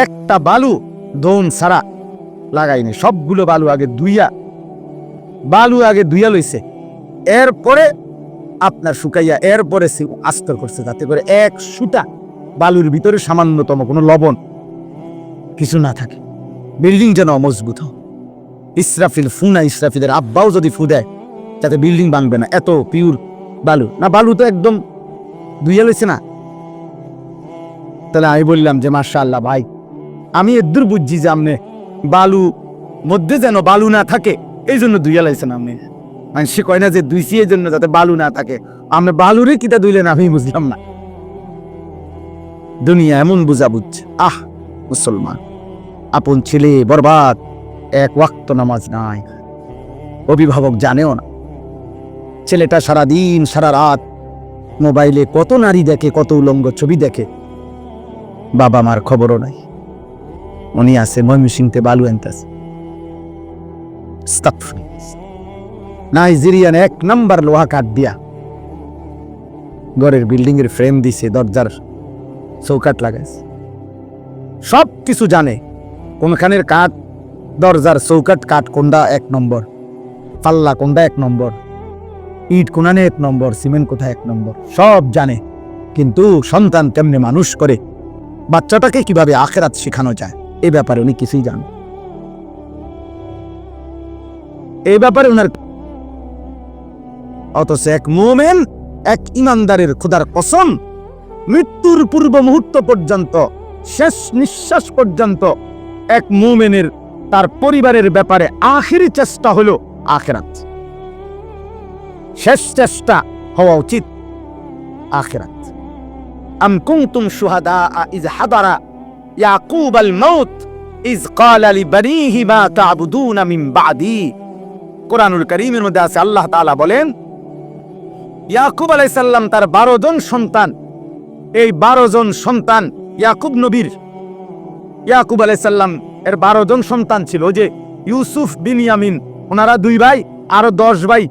একটা বালু দৌন ছাড়া লাগাইনি, সবগুলো বালু আগে ধুইয়া লইছে, এরপরে আপনার শুকাইয়া এরপরে আস্তর করছে, যাতে করে এক সুতা বালুর ভিতরে সামান্যতম কোনো লবণ কিছু না থাকে, বিল্ডিং যেন মজবুত হয়। ইসরাফিলের আব্বাও যদি ফু দেয় যাতে বিল্ডিং ভাঙবে না, এত পিওর বালু না। বালু তো একদম ধুইয়া লইছে না। তাহলে আমি বললাম যে মাশাআল্লাহ ভাই, আমি এদূর বুঝছি যে আপনি বালু মধ্যে যেন বালু না থাকে এই জন্য ধুইয়া লাইছেন। আপনি সে কয় না যে ধুইছি এই জন্য যাতে বালু না থাকে, আপনি বালুরে কিতা ধুইলেন আমি বুঝলাম না। দুনিয়া এমন বুঝা বুঝছে। মুসলমান আপন ছেলে বরবাদ, এক ওয়াক্ত নামাজ নাই, অভিভাবক জানেও না। ছেলেটা সারাদিন সারা রাত মোবাইলে কত নারী দেখে, কত উলঙ্গ ছবি দেখে, বাবা মার খবরও নাই। উনি আছে ময়মনসিংহে বালু আনতেছে। নাইজেরিয়ান 1 নাম্বার লোহা কাঠ দিয়া ঘরের বিল্ডিং এর ফ্রেম দিছে, দরজার চৌকাঠ লাগাইছে, সব কিছু জানে। কোনখানের কাঠ, দরজার চৌকাঠ কাঠ কোনটা 1 নম্বর, পাল্লা কোনটা 1 নম্বর, ইট কোনানে 1 নম্বর, সিমেন্ট কোথায় 1 নম্বর, সব জানে। কিন্তু সন্তান কেমনে মানুষ করে, বাচ্চাটাকে কিভাবে আখিরাত শেখানো যায়, এই ব্যাপারে উনি কিছুই জানেন। এই ব্যাপারে উনার, অথচ এক মুমিন, এক ইমানদারের খোদার কসম, মৃত্যুর পূর্ব মুহূর্ত পর্যন্ত, শেষ নিঃশ্বাস পর্যন্ত এক মুমিনের তার পরিবারের ব্যাপারে আখিরি চেষ্টা হলো আখিরাত। শেষ চেষ্টা হওয়া উচিত আখিরাত। আম কুনতুম শুহাদা ইয হাদারা ইয়াকুব আল মাউত ইয ক্বালা লিবানিহি মা তা'বুদুনা মিন বা'দি। কোরআনুল কারীমের মধ্যে আছে, আল্লাহ তাআলা বলেন, ইয়াকুব আলাইহিস সালাম তার 12 জন সন্তান, এই 12 জন সন্তান ইয়াকুব নবীর, ইয়াকুব আলাইহিস সালাম এর 12 জন সন্তান ছিল, যে ইউসুফ বিনয়ামিন, ওনারা 2 ভাই, আরো 10 ভাই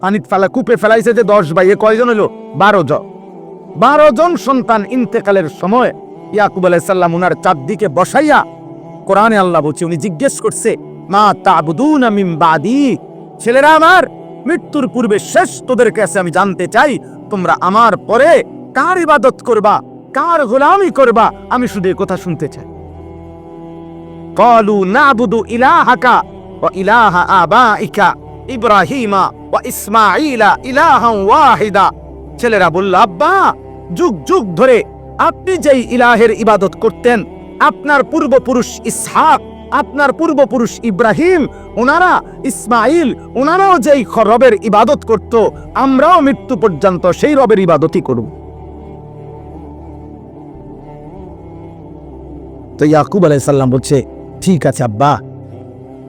পানিত ফেলা কূপে ফেলাইছে, যে 10 ভাই, এ কয়জন হলো 12 জন। 12 জন সন্তান ইন্তেকালের সময় ইয়াকুব আলাইহিস সালাম ওনার চারদিকে বসাইয়া, কোরআনে আল্লাহ বলছে, উনি জিজ্ঞেস করছে, মা তা'বুদুনা মিন বাদি, ছেলেরা আমার, মৃত্যুর পূর্বে শেষ তোদের কাছে আমি জানতে চাই, তোমরা আমার পরে কার ইবাদত করবা, কার গোলামি করবা, আমি শুধু এই কথা শুনতে চাই। ক্বালু না'বুদু ইলাহাকা ওয়া ইলাহা আবাইকা ইব্রাহিমা ওয়া ইসমাঈলা ইলাহান ওয়াহিদা। ছেলেরা বলল, আব্বা, যুগ যুগ ধরে আপনি যেই ইলাহের ইবাদত করতেন, আপনার পূর্বপুরুষ ইসহাক, আপনার পূর্বপুরুষ ইব্রাহিম, ওনারা ইসমাইল, ওনারাও যেই রবের ইবাদত করত, আমরাও মৃত্যু পর্যন্ত সেই রবের ইবাদতই করব। তো ইয়াকুব আলাইহিস সালাম বলছে, ঠিক আছে আব্বা,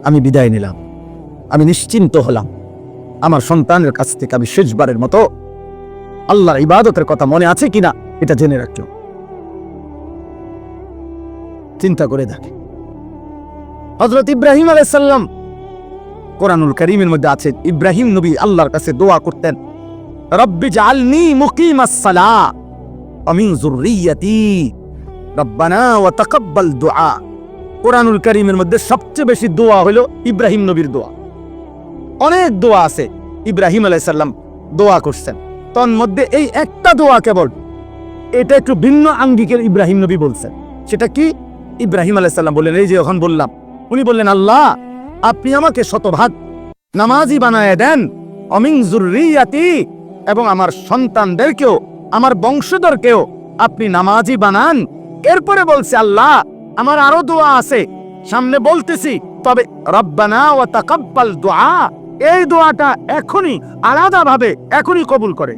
আমি বিদায় নিলাম, আমি নিশ্চিন্ত হলাম, আমার সন্তানের কাছ থেকে আমি শেষবারের মতো আল্লাহর ইবাদতের কথা মনে আছে কিনা এটা জেনে রাখলো। চিন্তা করে দেখে হযরত ইব্রাহিম আলাইহিস সালাম, কোরআনুল কারীমের মধ্যে আছে, ইব্রাহিম নবী আল্লাহর কাছে দোয়া করতেন, রব্বি জাআলনি মুকিমাস সালাহ ওয়া মিন যুররিয়্যাতি রব্বানা ওয়া তাকাব্বাল দুআ। কোরআনুল কারীমের মধ্যে সবচেয়ে বেশি দোয়া হলো ইব্রাহিম নবীর দোয়া। অনেক দোয়া আছে, ইব্রাহিম আলাইহিস সালাম দোয়া করছেন, তার মধ্যে এই একটা দোয়া কেবল, এটা একটু ভিন্ন আঙ্গিকের ইব্রাহিম নবী বলছেন। সেটা কি? ইব্রাহিম আলাইহিস সালাম বললেন, এই যে এখন বললাম, উনি বললেন, আল্লাহ, আপনি আমাকে শতভাগ নামাজি বানায় দেন, অমিন যুররিয়াতি, এবং আমার সন্তানদেরকেও, আমার বংশধরকেও আপনি নামাজি বানান। এরপরে বলছে, আল্লাহ, আমার আরো দোয়া আছে, সামনে বলতেছি, তবে রব্বানা ওয়া তাকাব্বাল দুআ, এই দোয়াটা এখনই আলাদাভাবে এখনই কবুল করে।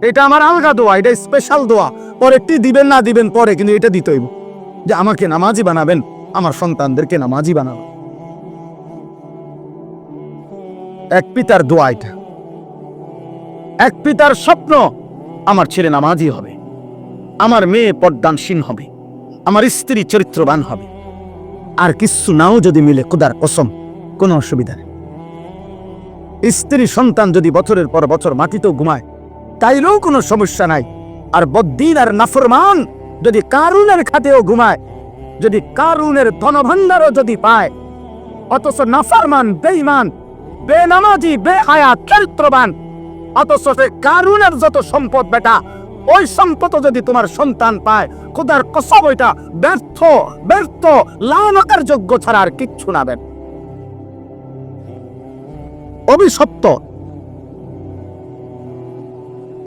এটা আমার আলগা দোয়া, এটা স্পেশাল দোয়া, পরেরটি দিবেন না দিবেন পরে, কিন্তু এটা দিতেই, যে আমাকে নামাজি বানাবেন, আমার সন্তানদেরকে নামাজি বানাবেন। এক পিতার দোয়া এটা, এক পিতার স্বপ্ন, আমার ছেলে নামাজি হবে, আমার মেয়ে পর্দানসীন হবে, আমার স্ত্রী চরিত্রবান হবে। আর কিছু নাও যদি মিলে, খোদার কসম, কোনো অসুবিধা নেই। স্ত্রী সন্তান যদি বছরের পর বছর মাটিতেও ঘুমায়, তাইলেও কোনো সমস্যা নাই। আর বদ্দিন আর নাফরমান যদি কারুনের খাতেও ঘুমায়, যদি কারুনের ধনভাণ্ডারও যদি পায়, অথচ নাফরমান, বেঈমান, বেনামাজি, বেহায়া, চরিত্রবান, অথচ সে কারুনের যত সম্পদ বেটা, ওই সম্পদ যদি তোমার সন্তান পায়, খোদার কসম ওইটা ব্যর্থ, ব্যর্থ, লানতের যোগ্য ছাড়া আর কিচ্ছু না। অভিশপ্ত,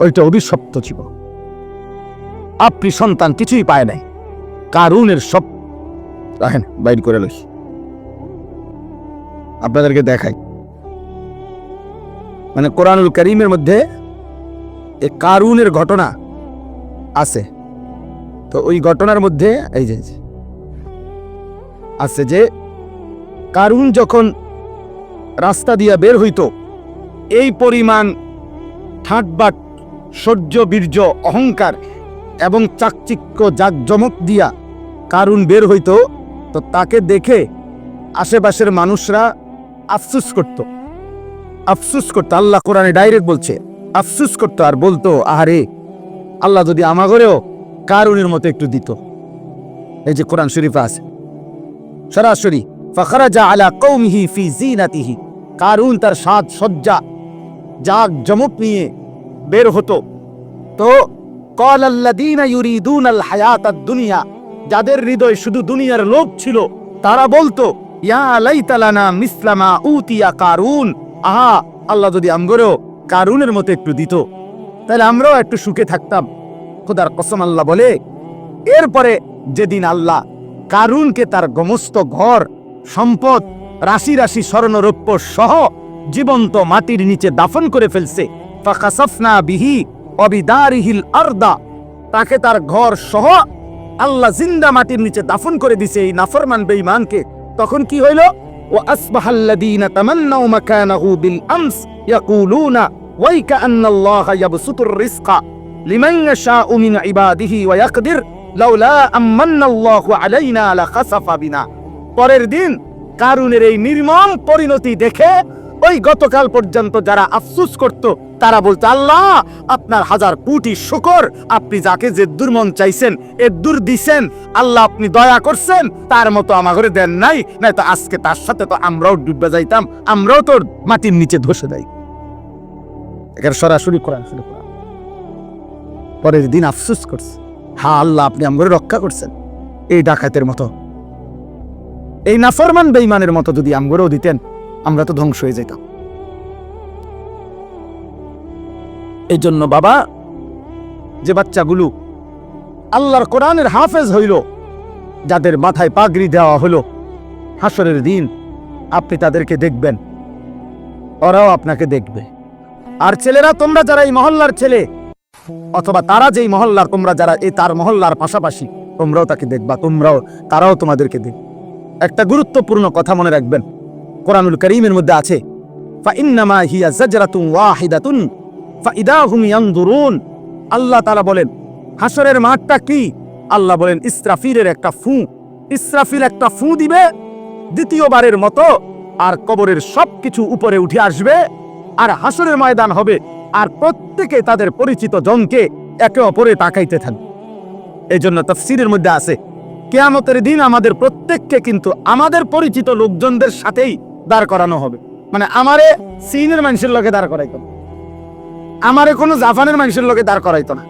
ওইটা অভিশপ্ত ছিল। আপনি সন্তান কিছুই পায় নাই, কারুনের সব রাখেন বাইর করে লই, আপনাদেরকে দেখাই। মানে কোরআনুল কারীমের মধ্যে এই কারুনের ঘটনা আছে। তো ওই ঘটনার মধ্যে এই যে আছে যে কারুন যখন রাস্তা দিয়া বের হইতো, এই পরিমাণ ঠাটবাট, সহ্য, বীর্য, অহংকার এবং চাকচিক্য, জাকজমক দিয়া কারুন বের হইতো, তো তাকে দেখে আশেপাশের মানুষরা আফসুস করত, আফসুস করতো। আল্লাহ কোরআনে ডাইরেক্ট বলছে, আফসুস করতো আর বলতো, আহারে আল্লাহ যদি আমাগরেও কারুনের মতো একটু দিত। এই যে কোরআন শরীফে আছে সরাসরি, ফাখরাজা আলা কওমিহি ফি জিনাতিহি, কারুন তার সাজ সজ্জা, জাকজমক নিয়ে বের হতো। তো ক্বালাল্লাযীনা ইউরিদুনাল হায়াতাদ দুনিয়া, যাদের হৃদয় শুধু দুনিয়ার লোভ ছিল, তারা বলতো, ইয়া লাইতা লানা মিসলা মা উতিয়া কারুন, আহা আল্লাহ যদি আমগরেও কারুনের মতো একটু দিত, তাহলে আমরাও একটু সুখে থাকতাম। খোদার কসম আল্লাহ বলে, এরপরে যেদিন আল্লাহ কারুনকে তার সমস্ত ঘর সম্পদ, রাশি রাশি স্বর্ণরৌপ্য সহ জীবন্ত মাটির নিচে দাফন করে ফেলছে, ফাখাসাফনা বিহি ওয়া বিদারিহিল আরদা, তাকে তার ঘর সহ আল্লাহ জিন্দা মাটির নিচে দাফন করে দিছে এই নাফরমান বেঈমানকে। তখন কি হইল? ওয়া আসবাহাল্লাযীনা তামান্নাউ মাকানাহু বিল আমস ইয়াকুলুনা ওয়াইকা আন্নাল্লাহা ইয়াবসুতুর রিজকা লিমান ইয়াশাউ মিন ইবাদিহি ওয়া ইয়াকদির লাউলা আমান্নাল্লাহু আলাইনা লাখাসাফা বিনা। পরের দিন কারুনের এই নির্মম পরিণতি দেখে ওই গতকাল পর্যন্ত যারা আফসোস করত, তারা বলতো, আল্লাহ আপনার হাজার কোটি শুকর, আপনি যাকে যে দুর্মন চাইছেন এ দূর দিছেন, আল্লাহ আপনি দয়া করছেন, তার মতো আমাগরে দেন নাই, নাই তো আজকে তার সাথে তো আমরাও ডুবে যাইতাম, আমরাও তোর মাটির নিচে ধসে যাই। এখানে সরাসরি কোরআন শুরু করা। পরের দিন আফসোস করছে, হ্যাঁ আল্লাহ আপনি আমগরে রক্ষা করছেন। এই ডাকাতের মতো, এই নাফরমান বেঈমানের মতো যদি আমগরেও দিতেন, আমরা তো ধ্বংস হয়ে যেতাম। এই জন্য বাবা, যে বাচ্চাগুলো আল্লাহর কোরআনের হাফেজ হইল, যাদের মাথায় পাগড়ি দেওয়া হলো, হাসরের দিন আপনি তাদেরকে দেখবেন, ওরাও আপনাকে দেখবে। আর ছেলেরা, তোমরা যারা এই মহল্লার ছেলে, অথবা তারা যেই মহল্লার, তোমরা যারা এই তার মহল্লার পাশাপাশি, তোমরাও তাকে দেখবা, তারাও তোমাদেরকে দেখবে। একটা গুরুত্বপূর্ণ কথা মনে রাখবেন, কোরআনুল কারীমের মধ্যে আছে, ফাইন্নামা হিয়া জাজরাতুন ওয়াহিদাতুন ফাইদা হুম ইয়ানজুরুন। আল্লাহ তাআলা বলেন, হাসরের মাঠটা কি? আল্লাহ বলেন, ইসরাফিলের একটা ফু। ইসরাফিল একটা ফু দিবে দ্বিতীয়বারের মতো, আর কবরের সবকিছু উপরে উঠে আসবে, আর হাসরের ময়দান হবে, আর প্রত্যেকে তাদের পরিচিত জনকে একে অপরে তাকাইতে থাকবে। এই জন্য তাফসীরের মধ্যে আছে, কিয়ামতের দিন আমাদের প্রত্যেককে কিন্তু আমাদের পরিচিত লোকজনদের সাথেই দাঁড় করানো হবে। মানে আমারে চীনের মানুষের লোকে দাঁড় করাইতো না, আমারে কোনো জাপানের মানুষের লোকে দাঁড় করাইতো না,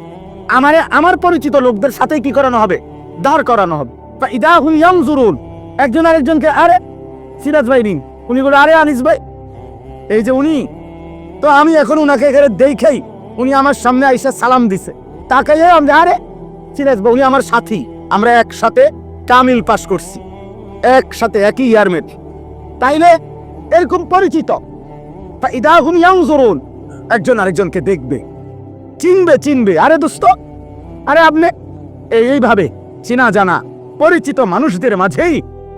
আমারে আমার পরিচিত লোকদের সাথেই কি করানো হবে? দাঁড় করানো হবে। ফাইদা হুম ইয়ানজুরুন, একজন আরেকজনকে, আরে সিরাজ ভাই নিন, উনি বলে, আরে আনিস ভাই, এই যে উনি, তো আমি এখন উনাকে এখানে দেখেই উনি আমার সামনে আইসা সালাম দিছে, তাকাইয়ে আমি, আরে সিরাজ ভাই, উনি আমার সাথী, আমরা একসাথে কামিল পাস করছি, একসাথে একই ইয়ারমেট, তাইলে এরকম পরিচিত। ফাইদা হুম ইয়ানজুরুন, একজন আরেকজনকে দেখবে, চিনবে, আরে দোস্ত, আরে আপনি, এইভাবে চেনা জানা পরিচিত মানুষদের মাঝেই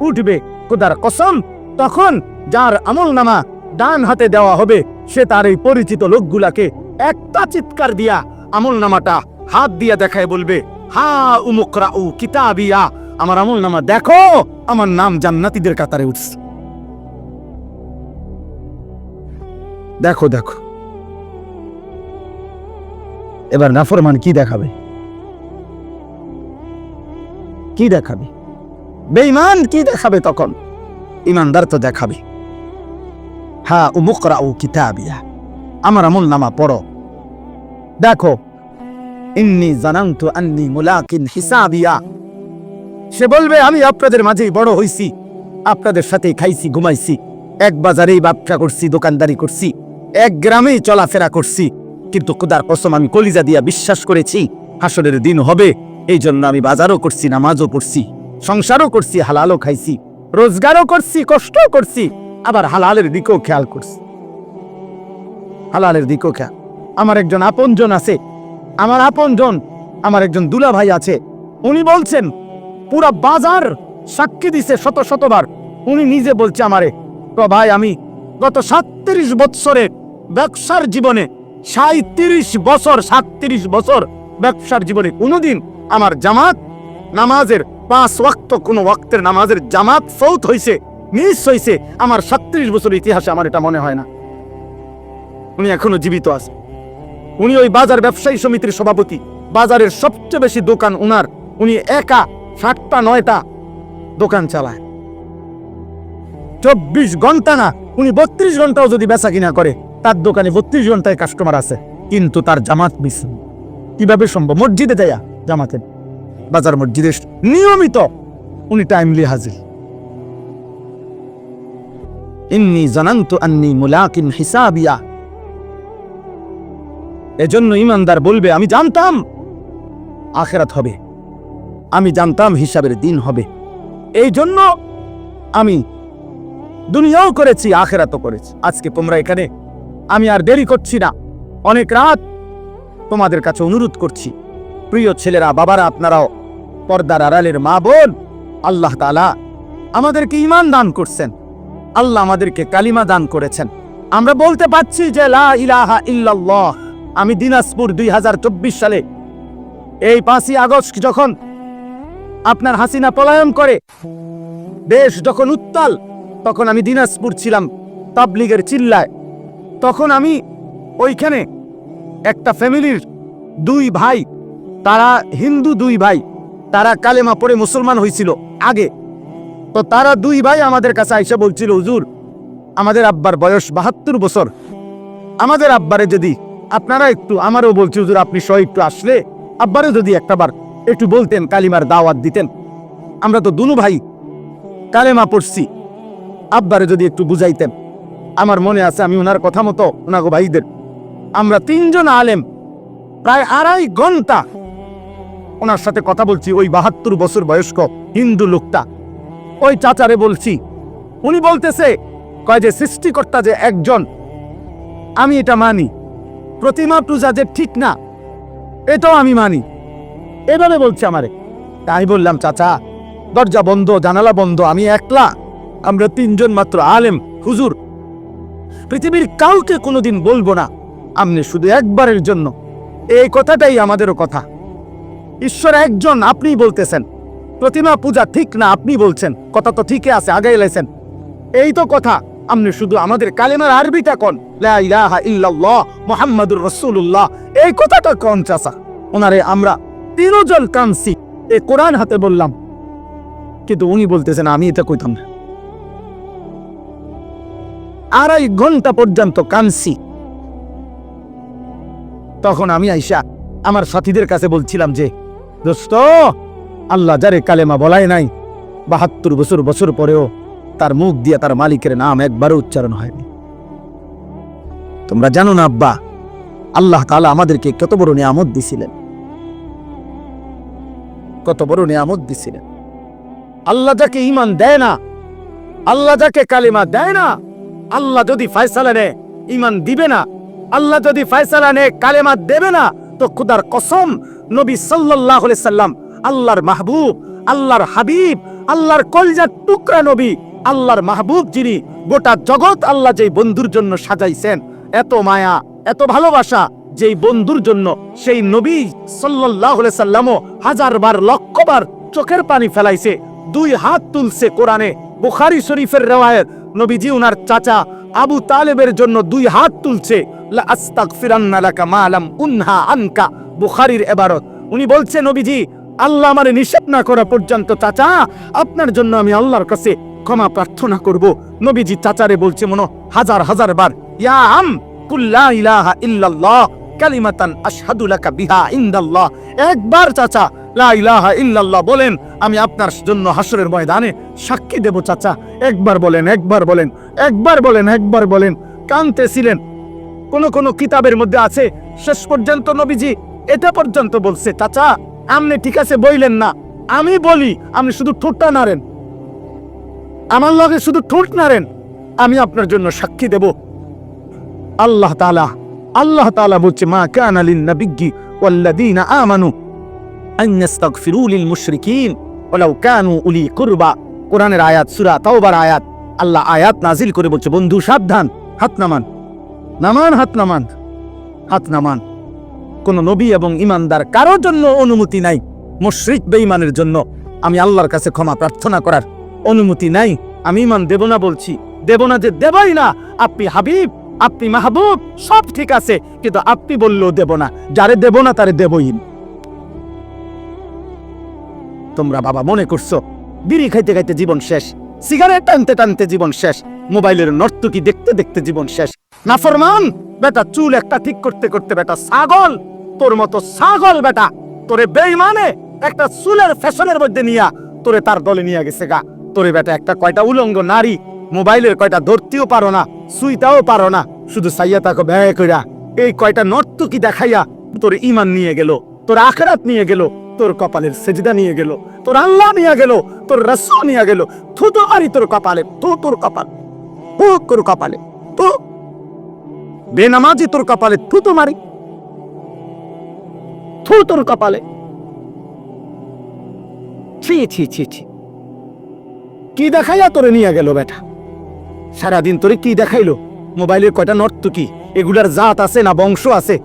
উঠবে খোদার কসম। তখন যার আমলনামা ডান হাতে দেওয়া হবে, সে তার এই পরিচিত লোকগুলাকে একটা চিৎকার দিয়া আমলনামাটা হাত দিয়া দেখায় বলবে, হা উমুকরাউ কিতাবিয়া, আমার আমলনামা দেখো, আমার নাম জান্নাতীদের কাতারে উঠছে। দেখো দেখো, এবার নাফরমান কি দেখাবে? কি দেখাবে? বেঈমান কি দেখাবে তখন? ইমানদার তো দেখাবে, হা উমুকরাউ কিতাবিয়া, আমার আমলনামা পড়ো, দেখো ইন্নী জানানতু আন্নী মুলাকিন হিসাবিয়া। সে বলবে আমি আপনাদের মাঝেই বড় হইছি, আপনাদের সাথেই খাইছি ঘুমাইছি, এক বাজারেই ব্যবসা করছি, দোকানদারি করছি, এক গ্রামেই চলাফেরা করছি, কিন্তু খোদার কসম আমি কলিজা দিয়া বিশ্বাস করেছি হাসরের দিন হবে। এই জন্য আমি বাজারও করছি, নামাজও পড়ছি, সংসারও করছি, হালালও খাইছি, রোজগারও করছি, কষ্টও করছি, আবার হালালের দিকেও খেয়াল করছি, হালালের দিকেও খেয়াল। আমার একজন আপনজন আছে, আমার আপনজন, আমার একজন দুলা ভাই আছে, উনি বলছেন পুরা বাজার সাক্ষী দিছে শত শতবার, উনি নিজে বলছে আমারে, তো ভাই আমি গত 37 বছরে ব্যবসার জীবনে 37 বছর ব্যবসার জীবনে কোনোদিন আমার জামাত নামাজের 5 ওয়াক্ত কোনো ওয়াক্তের নামাজের জামাত ফৌত হইছে, মিস হইছে, আমার 37 বছর ইতিহাসে আমার এটা মনে হয় না। উনি এখনো জীবিত আছে, উনি ওই বাজার ব্যবসায়ী সমিতির সভাপতি, বাজারের সবচেয়ে বেশি দোকান উনার, উনি একা 7টা 9টা দোকান চালায়, 24 ঘন্টা না, উনি 32 ঘন্টাও যদি বেচা কিনা করে, তার দোকানে 32 ঘন্টায় কাস্টমার আছে, কিন্তু তার জামাত মিস। কিভাবে সম্ভব? মসজিদে দেয়া জামাতে, বাজার মসজিদে নিয়মিত উনি টাইমলি হাজির। ইন্নী জানানতু আন্নী মুলাকিন হিসাবিয়া। এজন্য ইমানদার বলবে আমি জানতাম আখিরাত হবে, আমি জানতাম হিসাবের দিন হবে, এই জন্য আমি দুনিয়াও করেছি, আখিরাতও করেছি। আজকে তোমরা এখানে, আমি আর দেরি করছি না, অনেক রাত তোমাদের কাছে অনুরোধ করছি, প্রিয় ছেলেরা, বাবারা, আপনারাও পর্দার আড়ালের মা বোন, আল্লাহ তাআলা আমাদেরকে ঈমান দান করছেন, আল্লাহ আমাদেরকে কালিমা দান করেছেন। আমরা বলতে পারছি যে লা ইলাহা ইল্লাল্লাহ। আমি দিনাজপুর 2024 সালে এই 5ই আগস্ট যখন আপনার হাসিনা পলায়ন করে, দেশ যখন উত্তাল, তখন আমি দিনাজপুর ছিলাম তাবলীগের চিল্লায়। তখন আমি ওইখানে একটা ফ্যামিলির 2 ভাই, তারা হিন্দু 2 ভাই, তারা কালেমা পড়ে মুসলমান হয়েছিল আগে, তো তারা 2 ভাই আমাদের কাছে আইসা বলছিল, হুজুর আমাদের আব্বার বয়স 72 বছর, আমাদের আব্বারে যদি আপনারা একটু, আমারও বলছি হুজুর আপনি সহ একটু আসলে আব্বারে যদি একটাবার একটু বলতেন, কালিমার দাওয়াত দিতেন, আমরা তো দুনু ভাই কালেমা পড়ছি, আব্বারে যদি একটু বুঝাইতেন। আমার মনে আছে আমি ওনার কথা মতো ওনাগো ভাইদের, আমরা 3 জন আলেম প্রায় 2.5 ঘন্টা ওনার সাথে কথা বলছি। ওই 72 বছর বয়স্ক হিন্দু লোকটা, ওই চাচারে বলছি, উনি বলতেছে কয় যে সৃষ্টিকর্তা যে একজন, আমি এটা মানি, প্রতিমা পূজা যে ঠিক না এটাও আমি মানি, এভাবে বলছে আমারে। তাই বললাম চাচা দরজা বন্ধ, জানালা বন্ধ, আমি একলা, আমরা 3 জন মাত্র আলেম, হুজুর পৃথিবীর কাউকে কোনোদিন বলবো না, আপনি শুধু একবারের জন্য, এই কথাটাই আমাদেরও কথা। ঈশ্বর একজন, আপনি বলতেছেন প্রতিমা পূজা ঠিক না, আপনি বলছেন, কথা তো ঠিকই আছে, আগে এলাইছেন, এই তো কথা, আপনি শুধু আমাদের কালেমার আরবিটা কোন, লা ইলাহা ইল্লাল্লাহ মুহাম্মাদুর রাসূলুল্লাহ, এই কথাটা কোন চাচা। ওনারে আমরা 3 জন কানছি, এই কোরআন হাতে বললাম, কিন্তু উনি বলতেছেন আমি এটা কইতাম না। 2.5 ঘন্টা পর্যন্ত কানছি। তখন আমি আইসা আমার সাথীদের কাছে বলছিলাম যে দোস্ত, আল্লাহ যারে কালেমা বলাই নাই, 72 বছর পরেও তার মুখ দিয়ে তার মালিকের নাম একবারও উচ্চারণ হয়নি। তোমরা জানো না আব্বা, আল্লাহ তাআলা আমাদেরকে কত বড় নিয়ামত দিছিলেন, কত বড় নিয়ামত দিছিলেন। আল্লাহ যাকে ঈমান দেয় না, আল্লাহ যাকে কালেমা দেয় না, আল্লাহ যদি ফয়সালা নেয় ঈমান দিবে না, আল্লাহ যদি ফয়সালা নেয় কালেমা দেবে না, তো খোদার কসম নবী সাল্লাল্লাহু আলাইহি সাল্লাম, আল্লাহর মাহবুব, আল্লাহর হাবিব, আল্লাহর কলিজার টুকরা নবী, আল্লাহর মাহবুব যিনি, গোটা জগৎ আল্লাহ যেই বন্ধুর জন্য সাজাইছেন, এত মায়া এত ভালোবাসা যেই বন্ধুর জন্য, সেই নবী সাল্লাল্লাহু আলাইহি সাল্লামও 1000 বার 1,00,000 বার চোখের পানি ফেলাইছে, 2 হাত তুলছে। কোরআনে বুখারী শরীফের riwayat, নবীজি উনার চাচা আবু তালেবের জন্য 2 হাত তুলছে, লা আস্তাগফিরান্না লাকা মা লাম উনহা আনকা, বুখারীর ইবারত। উনি বলছে নবীজি আল্লাহ আমারে নিষেধ না করা পর্যন্ত চাচা আপনার জন্য আমি আল্লাহর কাছে ক্ষমা প্রার্থনা করব। নবীজি চাচারে বলছে মনো হাজার হাজার বার, ইয়া আম কুল লা ইলাহা ইল্লাল্লাহ কালিমাতান আশহাদু লাকা বিহা ইনদাল্লাহ। একবার চাচা লা ইলাহা ইল্লাল্লাহ বলেন, আমি আপনার জন্য হাসরের ময়দানে সাক্ষী দেব চাচা। একবার বলেন, একবার বলেন, একবার বলেন, একবার বলেন। কাঁদতেছিলেন। কোন কোন কিতাবের মধ্যে আছে শেষ পর্যন্ত নবীজি এটা পর্যন্ত বলছে, চাচা আপনি ঠিক আছে বইলেন না, আমি বলি, আপনি শুধু ঠোঁটটা নাড়েন, আমার লগে শুধু ঠোঁট নাড়েন, আমি আপনার জন্য সাক্ষী দেব। আল্লাহ তাআলা বলছে, মা কানা লিন নাবিয়্যি ওয়াল্লাযীনা আমানু আন ইস্তাগফিরু লিল মুশরিকিন ওয়ালাউ কানু উলি কুরবা। কোরআনের আয়াত, সূরা তাওবার আয়াত। আল্লাহ আয়াত নাজিল করে বলছে, বন্ধু সাবধান, হাত নামান, নামান, হাত নামান, হাত নামান। কোন নবী এবং ইমানদার কারোর জন্য অনুমতি নাই মুশরিক বেঈমানের জন্য আমি আল্লাহর কাছে ক্ষমা প্রার্থনা করার অনুমতি নাই। আমি ইমান দেব না বলছি, দেব না যে দেবই না। আপনি হাবিব, আপনি মাহবুব, সব ঠিক আছে, কিন্তু আপনি বললেও দেব না। যারে দেব না তারে দেবই। তোমরা বাবা মনে করছো বিড়ি খাইতে খাইতে জীবন শেষ, সিগারেট টানতে টানতে জীবন শেষ, মোবাইলের নর্তকী দেখতে দেখতে জীবন শেষ। নাফরমান বেটা, চুল একটা ঠিক করতে করতে বেটা ছাগল, তোর মতো ছাগল বেটা, তোরে বেঈমানে একটা চুলের ফ্যাশনের মধ্যে নিয়া তোরে তার দলে নিয়ে গেছে গা। তোরে বেটা একটা কয়টা উলঙ্গ নারী মোবাইলের কয়টা ধরতেও পারো না, সুইটাও পারো না, শুধু সাইয়া তাকে ব্যয় কইরা এই কয়টা নর্তকী দেখাইয়া তোর ইমান নিয়ে গেল, তোর আখিরাত নিয়ে গেল, তোর কপালের সেজদা নিয়ে গেল, তোর আল্লাহ নিয়ে গেল, তোর রাসূল নিয়ে গেল। থুতো মারি তোর কপালে, তোর কপাল, তোর কপালে, তো বেনামাজি তোর কপালে থুতো মারি, তোর কপালে। ছি ছি ছি ছি, কি দেখাইয়া তোরে নিয়ে গেল বেটা? সারাদিন তোরে কি দেখাইলো? মোবাইলের কয়টা নর্তকী, এগুলার জাত আছে না বংশ আছে?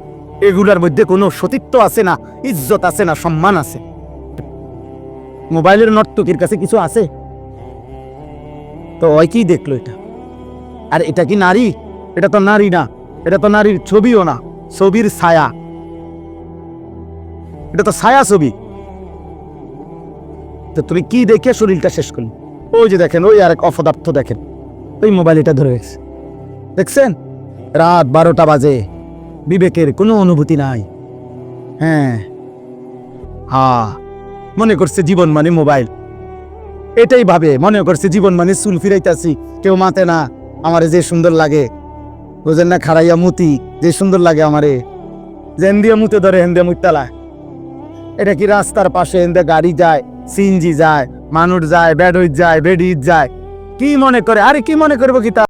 এগুলার মধ্যে কোনো সতীত্ব আছে না, ইজ্জত আছে না, সম্মান আছে? মোবাইলের নর্তকীর কাছে কিছু আছে? তো ওই কি দেখলো এটা? আর এটা কি নারী? এটা তো নারী না, এটা তো নারীর ছবিও না, ছবির ছায়া। এটা তো ছায়া ছবি। তো তুমি কি দেখে শরীরটা শেষ করলি? ওই যে দেখেন, ওই আরেক অপদার্থ দেখেন, ওই মোবাইল এটা ধরে রেখেছে, দেখছেন? রাত 12টা বাজে, বিবেকের কোনো অনুভূতি নাই। হ্যাঁ, মনে করছে জীবন মানে মোবাইল, এটাই ভাবে, মনে করছে জীবন মানে চুল ফিরাইতাছি, কেউ মাতে না, আমারে যে সুন্দর লাগে, বুঝেন না, খাড়াইয়া মুতি যে সুন্দর লাগে আমারে, যেন দিয়ে মুতে ধরে হেন দিয়ে মুতালা। এটা কি রাস্তার পাশে হেন দিয়ে গাড়ি যায়, সিএনজি যায়, মানুষ যায়, বেডুইত যায়, বেডিত যায়, কি মনে করে? আরে কি মনে করবো কি তা